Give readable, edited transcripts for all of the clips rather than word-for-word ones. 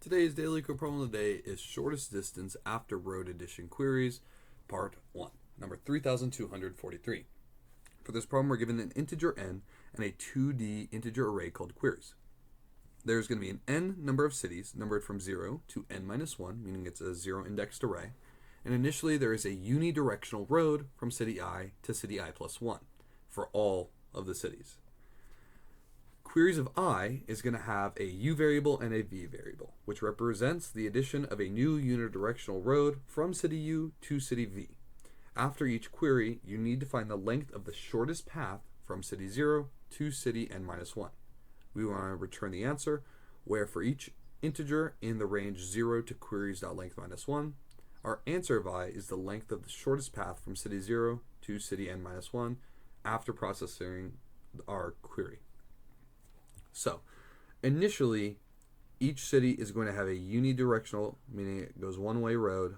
Today's daily code problem of the day is shortest distance after road addition queries, part 1, number 3243. For this problem, we're given an integer n and a 2D integer array called queries. There's going to be an n number of cities numbered from 0 to n minus 1, meaning it's a 0 indexed array. And initially, there is a unidirectional road from city I to city I plus 1 for all of the cities. Queries of I is going to have a u variable and a v variable, which represents the addition of a new unidirectional road from city u to city v. After each query, you need to find the length of the shortest path from city 0 to city n minus 1. We want to return the answer, where for each integer in the range 0 to queries.length minus 1, our answer of I is the length of the shortest path from city 0 to city n minus 1 after processing our query. So, initially, each city is going to have a unidirectional, meaning it goes one-way road,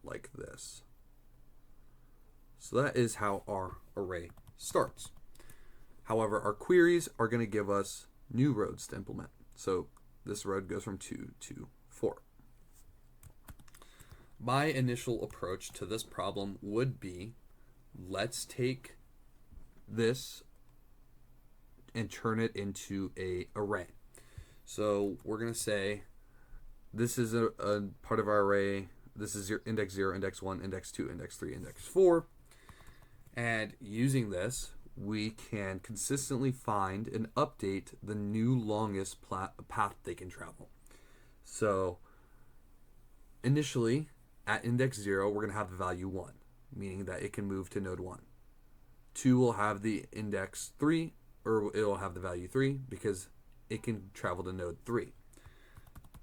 like this. So that is how our array starts. However, our queries are going to give us new roads to implement. So this road goes from 2 to 4. My initial approach to this problem would be, let's take this and turn it into a array. So we're going to say this is a part of our array. This is your index 0, index 1, index 2, index 3, index 4. And using this, we can consistently find and update the new longest path they can travel. So initially, at index 0, we're going to have the value 1, meaning that it can move to node 1. 2 will have the index 3, or it'll have the value 3 because it can travel to node 3.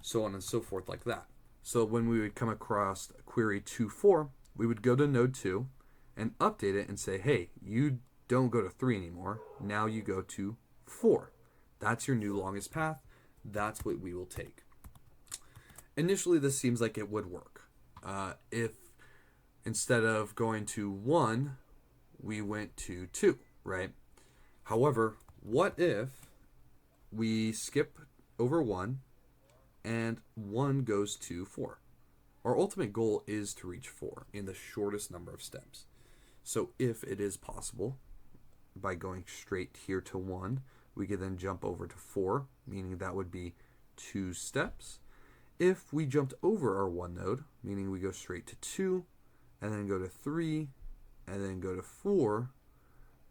So on and so forth like that. So when we would come across query 2.4, we would go to node 2 and update it and say, hey, you don't go to 3 anymore. Now you go to 4. That's your new longest path. That's what we will take. Initially, this seems like it would work. If instead of going to 1, we went to 2, right? However, what if we skip over 1 and 1 goes to 4? Our ultimate goal is to reach 4 in the shortest number of steps. So if it is possible, by going straight here to 1, we could then jump over to 4, meaning that would be 2 steps. If we jumped over our 1 node, meaning we go straight to 2, and then go to 3, and then go to 4,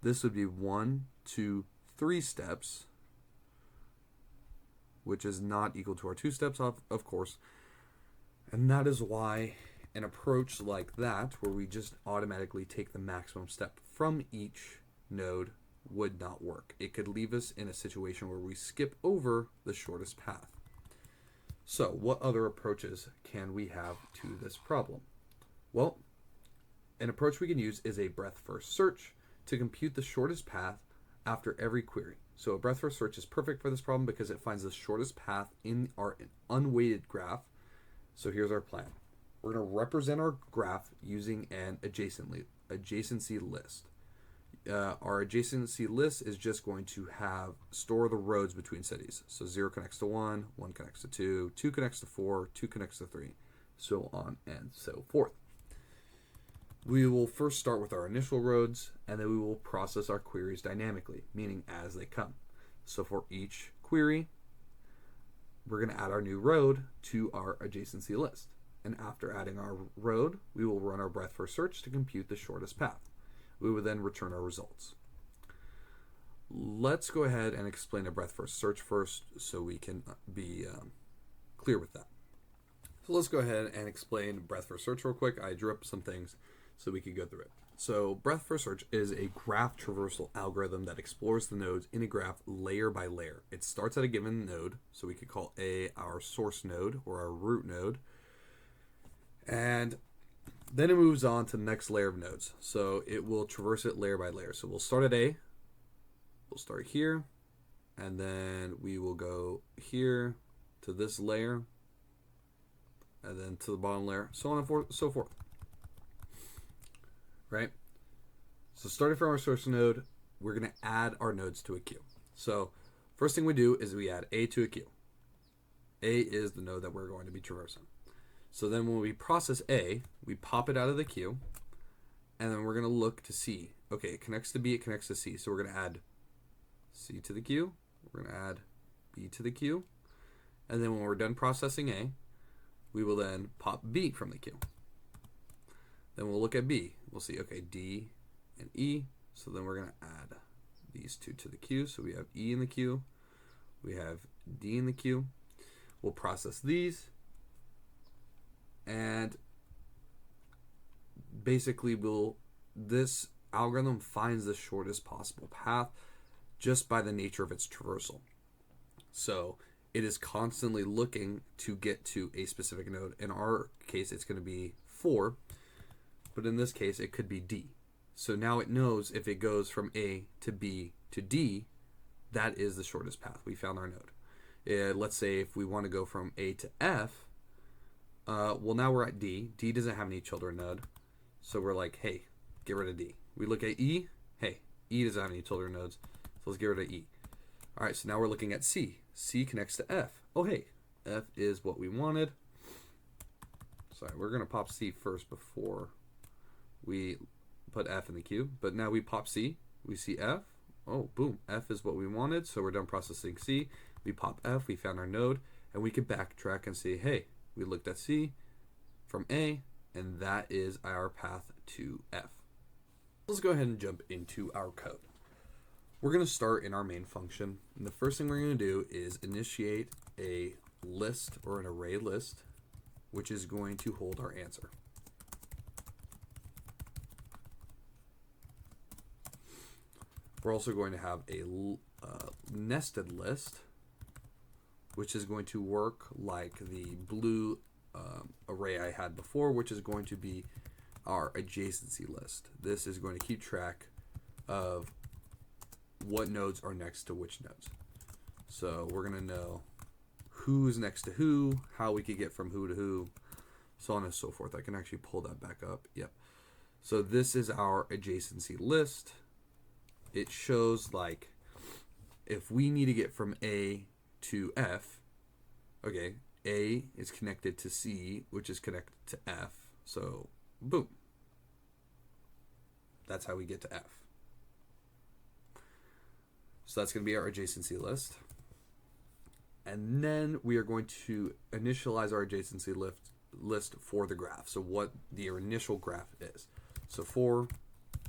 this would be 1, 2, 3 steps, which is not equal to our 2 steps, of course. And that is why an approach like that, where we just automatically take the maximum step from each node, would not work. It could leave us in a situation where we skip over the shortest path. So what other approaches can we have to this problem? Well, an approach we can use is a breadth-first search to compute the shortest path after every query. So a breadth-first search is perfect for this problem because it finds the shortest path in our unweighted graph. So here's our plan. We're going to represent our graph using an adjacency list. Our adjacency list is just going to store the roads between cities. So 0 connects to 1, 1 connects to 2, 2 connects to 4, 2 connects to 3, so on and so forth. We will first start with our initial roads, and then we will process our queries dynamically, meaning as they come. So for each query, we're going to add our new road to our adjacency list. And after adding our road, we will run our breadth-first search to compute the shortest path. We will then return our results. Let's go ahead and explain a breadth-first search first so we can be clear with that. So let's go ahead and explain breadth-first search real quick. I drew up some things so we could go through it. So breadth-first search is a graph traversal algorithm that explores the nodes in a graph layer by layer. It starts at a given node, so we could call A our source node or our root node. And then it moves on to the next layer of nodes. So it will traverse it layer by layer. So we'll start at A. We'll start here. And then we will go here to this layer. And then to the bottom layer. So on and so forth. Right? So starting from our source node, we're going to add our nodes to a queue. So first thing we do is we add A to a queue. A is the node that we're going to be traversing. So then when we process A, we pop it out of the queue, and then we're going to look to C. Okay, it connects to B, it connects to C. So we're going to add C to the queue. We're going to add B to the queue. And then when we're done processing A, we will then pop B from the queue. Then we'll look at B. We'll see, okay, D and E. So then we're going to add these two to the queue. So we have E in the queue. We have D in the queue. We'll process these. And basically this algorithm finds the shortest possible path just by the nature of its traversal. So it is constantly looking to get to a specific node. In our case, it's going to be 4, but in this case, it could be D. So now it knows if it goes from A to B to D, that is the shortest path. We found our node. Let's say if we want to go from A to F, well, now we're at D. D doesn't have any children node. So we're like, hey, get rid of D. We look at E. Hey, E doesn't have any children nodes. So let's get rid of E. All right, so now we're looking at C. C connects to F. Oh, hey, F is what we wanted. Sorry, we're going to pop C first before we put F in the queue. But now we pop C. We see F. Oh, boom. F is what we wanted. So we're done processing C. We pop F. We found our node. And we can backtrack and say, hey, we looked at C from A, and that is our path to F. Let's go ahead and jump into our code. We're going to start in our main function. And the first thing we're going to do is initiate a list or an array list, which is going to hold our answer. We're also going to have a nested list, which is going to work like the blue array I had before, which is going to be our adjacency list. This is going to keep track of what nodes are next to which nodes. So we're going to know who's next to who, how we could get from who to who, so on and so forth. I can actually pull that back up. Yep. So this is our adjacency list. It shows like if we need to get from A to F, okay, A is connected to C, which is connected to F. So boom. That's how we get to F. So that's going to be our adjacency list. And then we are going to initialize our adjacency list for the graph. So what the initial graph is. So for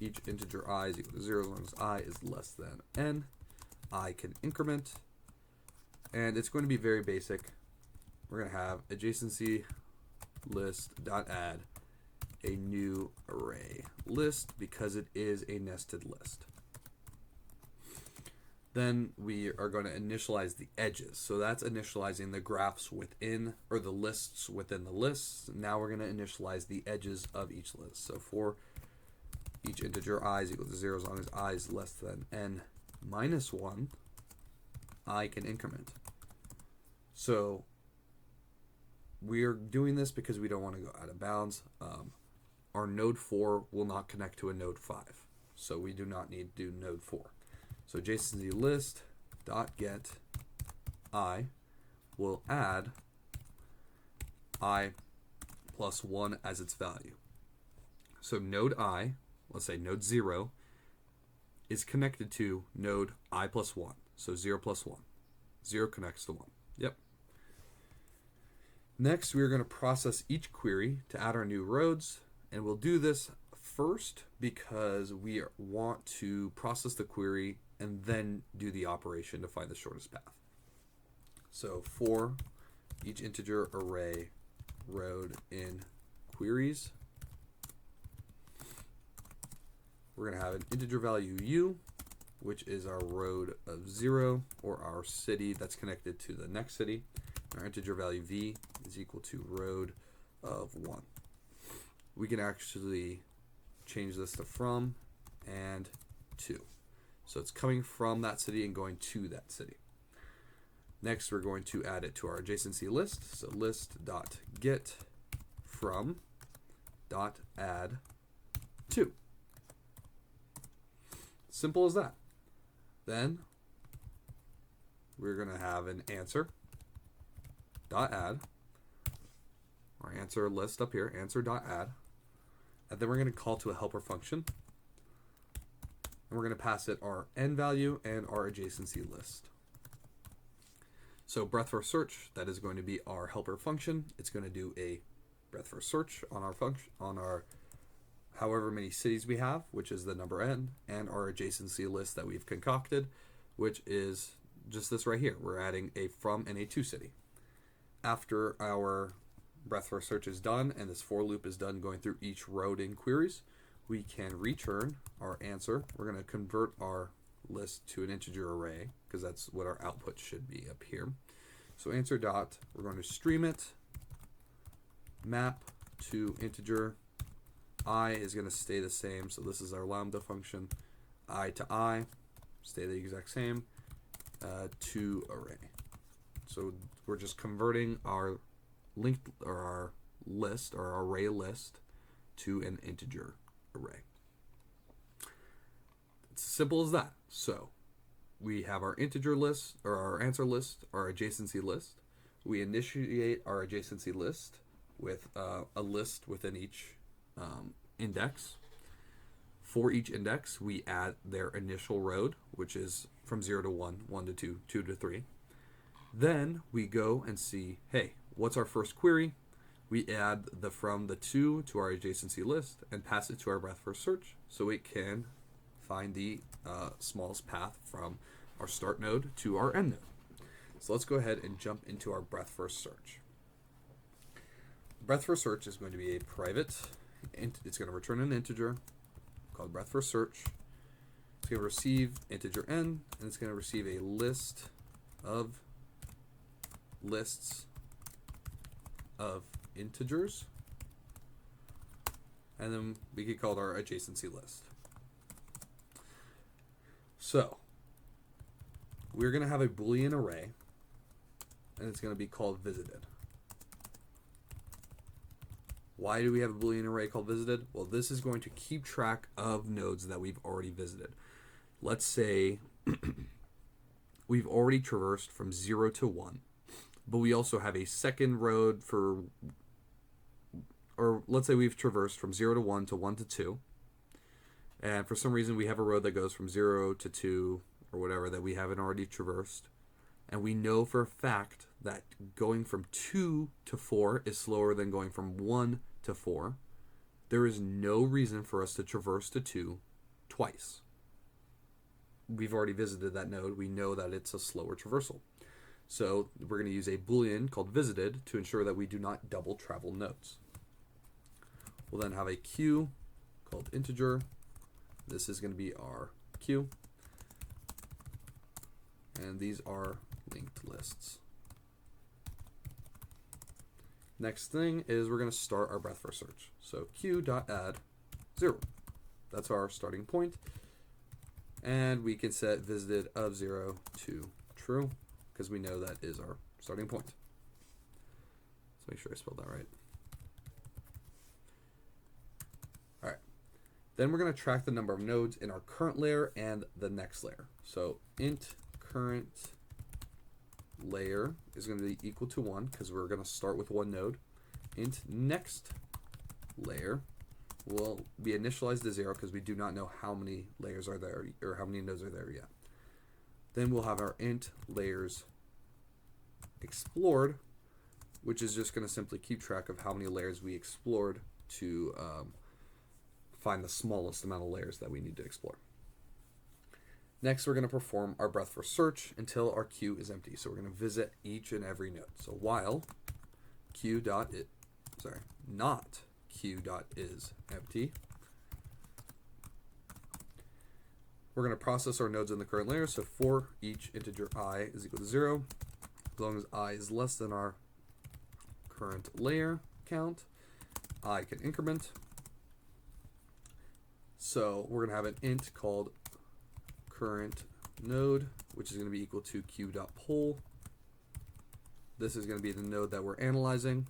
each integer I is equal to 0 as long as I is less than n, I can increment. And it's going to be very basic. We're going to have adjacency list dot add a new array list because it is a nested list. Then we are going to initialize the edges. So that's initializing the graphs within, or the lists within the lists. Now we're going to initialize the edges of each list. So for each integer I is equal to 0 as long as I is less than n minus 1, I can increment. So we're doing this because we don't want to go out of bounds. Our node 4 will not connect to a node 5. So we do not need to do node 4. So adjacency list dot get I will add I plus 1 as its value. So node I, let's say node 0, is connected to node I plus 1. So 0 plus 1. 0 connects to 1. Yep. Next, we're going to process each query to add our new roads. And we'll do this first because we want to process the query and then do the operation to find the shortest path. So for each integer array road in queries, we're going to have an integer value u, which is our road of 0, or our city that's connected to the next city. Our integer value v is equal to road of 1. We can actually change this to from and to. So it's coming from that city and going to that city. Next, we're going to add it to our adjacency list. So list.get from dot add to. Simple as that. Then we're going to have an answer. dot add our answer list up here, answer dot add, and then we're going to call to a helper function, and we're going to pass it our n value and our adjacency list. So breadth first search, that is going to be our helper function. It's going to do a breadth first search on our function, on our however many cities we have, which is the number n, and our adjacency list that we've concocted, which is just this right here. We're adding a from and a to city. After our breadth first search is done and this for loop is done going through each row in queries, we can return our answer. We're going to convert our list to an integer array because that's what our output should be up here. So answer dot, we're going to stream it, map to integer. I is going to stay the same, so this is our lambda function. I to I, stay the exact same, to array. So we're just converting our linked or our list or our array list to an integer array. It's as simple as that. So we have our integer list or our answer list, our adjacency list. We initiate our adjacency list with a list within each index. For each index, we add their initial row, which is from 0 to 1, 1 to 2, 2 to 3. Then we go and see, hey, what's our first query? We add the from the to our adjacency list and pass it to our breadth first search so it can find the smallest path from our start node to our end node. So let's go ahead and jump into our breadth first search. Breadth first search is going to be a private, it's going to return an integer called breadth first search. It's going to receive integer n, and it's going to receive a list of lists of integers, and then we could call it our adjacency list. So we're going to have a Boolean array, and it's going to be called visited. Why do we have a Boolean array called visited? Well, this is going to keep track of nodes that we've already visited. Let's say we've already traversed from 0 to 1, but we also have a second road for, or let's say we've traversed from 0 to 1 to 1 to 2, and for some reason we have a road that goes from 0 to 2 or whatever that we haven't already traversed, and we know for a fact that going from 2 to 4 is slower than going from 1 to 4. There is no reason for us to traverse to 2 twice. We've already visited that node. We know that it's a slower traversal. So we're going to use a Boolean called visited to ensure that we do not double travel nodes. We'll then have a queue called integer. This is going to be our queue. And these are linked lists. Next thing is we're going to start our breadth first search. So queue.add 0. That's our starting point. And we can set visited of 0 to true because we know that is our starting point. Let's make sure I spelled that right. All right. Then we're going to track the number of nodes in our current layer and the next layer. So int current layer is going to be equal to 1 because we're going to start with one node. Int next layer will be initialized to 0 because we do not know how many layers are there or how many nodes are there yet. Then we'll have our int layers explored, which is just going to simply keep track of how many layers we explored to find the smallest amount of layers that we need to explore. Next, we're going to perform our breadth first search until our queue is empty. So we're going to visit each and every node. So while not queue.is empty, we're going to process our nodes in the current layer. So for each integer I is equal to 0, as long as I is less than our current layer count, I can increment. So we're going to have an int called current node, which is going to be equal to queue.poll. This is going to be the node that we're analyzing.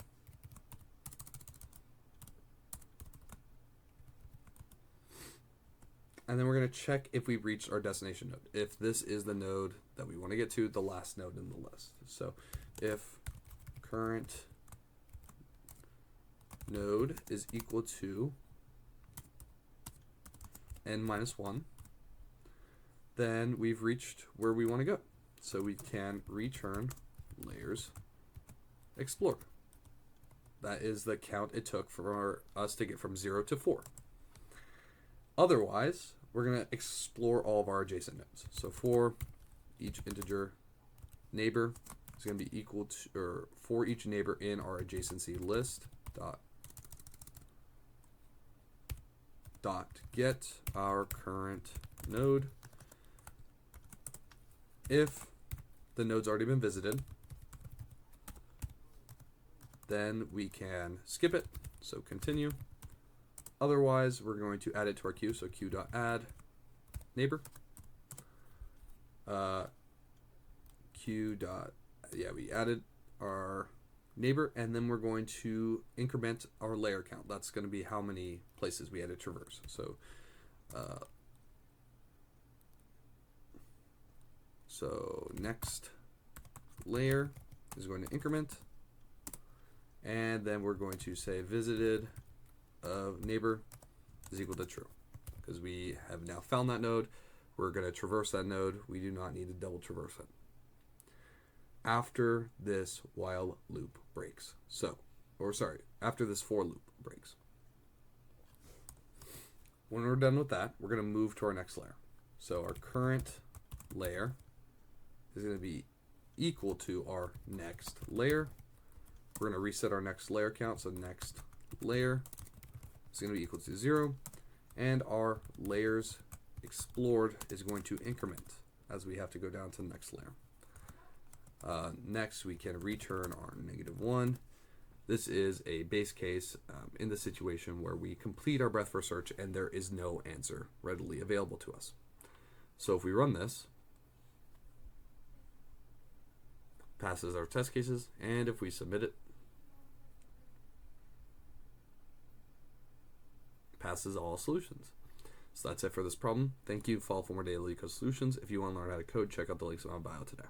And then we're going to check if we've reached our destination node. If this is the node that we want to get to, the last node in the list. So if current node is equal to n minus 1, then we've reached where we want to go. So we can return layers explored. That is the count it took for us to get from 0 to 4. Otherwise, we're going to explore all of our adjacent nodes. So for each integer neighbor is going to be equal to, or for each neighbor in our adjacency list dot get our current node. If the node's already been visited, then we can skip it, so continue. Otherwise, we're going to add it to our queue, so queue.add neighbor. We added our neighbor, and then we're going to increment our layer count. That's going to be how many places we had to traverse. So next layer is going to increment, and then we're going to say visited of neighbor is equal to true, because we have now found that node. We're going to traverse that node. We do not need to double traverse it after this while loop breaks. After this for loop breaks. When we're done with that, we're going to move to our next layer. So our current layer is going to be equal to our next layer. We're going to reset our next layer count, so next layer is going to be equal to 0, and our layers explored is going to increment as we have to go down to the next layer. Next, we can return our -1. This is a base case in the situation where we complete our breadth first search and there is no answer readily available to us. So if we run this, passes our test cases, and if we submit it, passes all solutions. So that's it for this problem. Thank you. Follow for more daily LeetCode solutions. If you want to learn how to code, check out the links in my bio today.